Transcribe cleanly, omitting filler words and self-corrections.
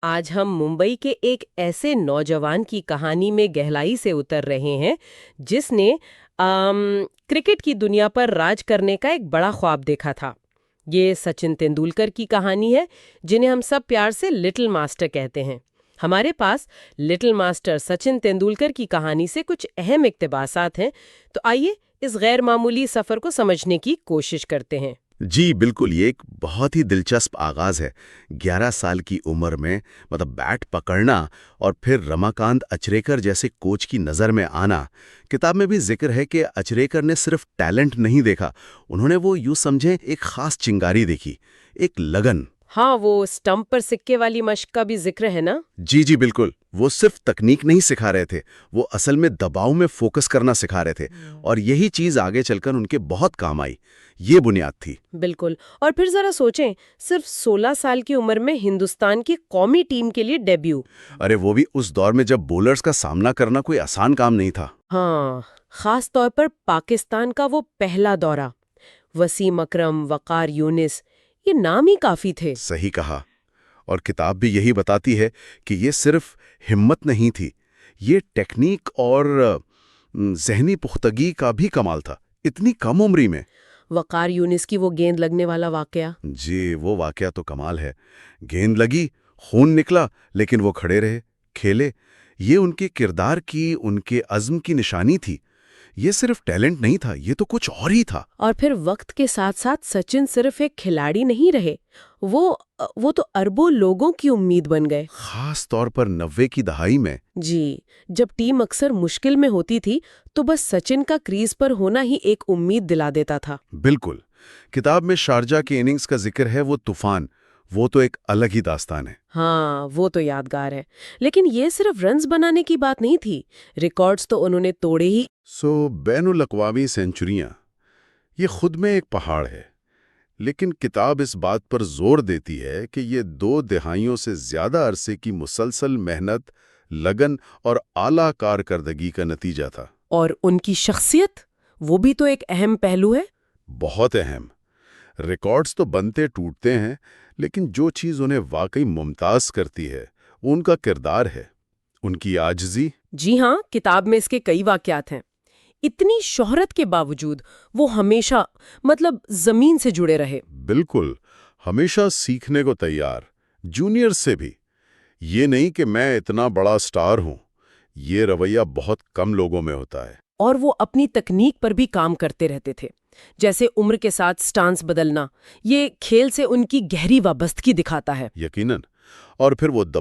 आज हम मुंबई के एक ऐसे नौजवान की कहानी में गहराई से उतर रहे हैं जिसने क्रिकेट की दुनिया पर राज करने का एक बड़ा ख्वाब देखा था। ये सचिन तेंदुलकर की कहानी है, जिन्हें हम सब प्यार से लिटिल मास्टर कहते हैं। हमारे पास लिटिल मास्टर सचिन तेंदुलकर की कहानी से कुछ अहम इक्तबासात हैं, तो आइए इस गैर मामूली सफर को समझने की कोशिश करते हैं। जी बिल्कुल, ये एक बहुत ही दिलचस्प आगाज है। 11 साल की उम्र में बैट पकड़ना और फिर रमाकांत अचरेकर जैसे कोच की नज़र में आना। किताब में भी जिक्र है कि अचरेकर ने सिर्फ टैलेंट नहीं देखा, उन्होंने वो यूं समझे एक खास चिंगारी देखी, एक लगन। हाँ, वो स्टंप पर सिक्के वाली मश्क का भी जिक्र है ना? जी जी बिल्कुल, वो सिर्फ तकनीक नहीं सिखा रहे थे, वो असल में दबाव में फोकस करना सिखा रहे थे। और यही चीज आगे चलकर उनके बहुत काम आई। ये बुनियाद थी। बिल्कुल। और फिर जरा सोचें, सिर्फ 16 साल की उम्र में हिंदुस्तान की कौमी टीम के लिए डेब्यू। अरे वो भी उस दौर में जब बॉलर्स का सामना करना कोई आसान काम नहीं था। हाँ, खास तौर पर पाकिस्तान का वो पहला दौरा। वसीम अकरम, वकार यूनिस, ये नाम ही काफी थे। सही कहा। और किताब भी यही बताती है कि ये सिर्फ हिम्मत नहीं थी, ये टेक्निक और ज़हनी पुख्तगी का भी कमाल था, इतनी कम उम्री में। वकार यूनिस की वो गेंद लगने वाला वाकया। जी, वो वाकया तो कमाल है। गेंद लगी, खून निकला, लेकिन वो खड़े रहे, खेले। ये उनके किरदार की, उनके अज़्म की निशानी थी। ये सिर्फ टैलेंट नहीं था, ये तो कुछ और ही था। और फिर वक्त के साथ साथ सचिन सिर्फ एक खिलाड़ी नहीं रहे, वो तो अरबों लोगों की उम्मीद बन गए। खास तौर पर 90 की दहाई में। जी, जब टीम अक्सर मुश्किल में होती थी तो बस सचिन का क्रीज पर होना ही एक उम्मीद दिला देता था। बिल्कुल। किताब में शारजा की इनिंग्स का जिक्र है, वो तूफान, वो तो एक अलग ही दास्तान है। हाँ, वो तो यादगार है। लेकिन ये सिर्फ रन्स बनाने की बात नहीं थी, रिकॉर्ड्स तो उन्होंने तोड़े ही। बैनुल अक़वामी सेंचुरियां, ये खुद में एक पहाड़ है। लेकिन किताब इस बात पर जोर देती है कि ये 2 दिहाइयों से ज्यादा अरसे की मुसलसल मेहनत, लगन और आला कारकर्दगी का नतीजा था। और उनकी शख्सियत, वो भी तो एक अहम पहलू है। बहुत अहम। रिकॉर्ड्स तो बनते टूटते हैं, लेकिन जो चीज़ उन्हें वाकई मुमताज़ करती है वो उनका किरदार है, उनकी आजिज़ी। जी हाँ, किताब में इसके कई वाकयात हैं। इतनी शोहरत के बावजूद वो हमेशा जमीन से जुड़े रहे। बिल्कुल, हमेशा सीखने को तैयार, जूनियर से भी। ये नहीं कि मैं इतना बड़ा स्टार हूं, ये रवैया बहुत कम लोगों में होता है। और वो अपनी तकनीक पर भी काम करते रहते थे, जैसे उम्र के साथ स्टांस बदलना। ये खेल से उनकी गहरी वाबस्तगी दिखाता है। यकीनन। और फिर वो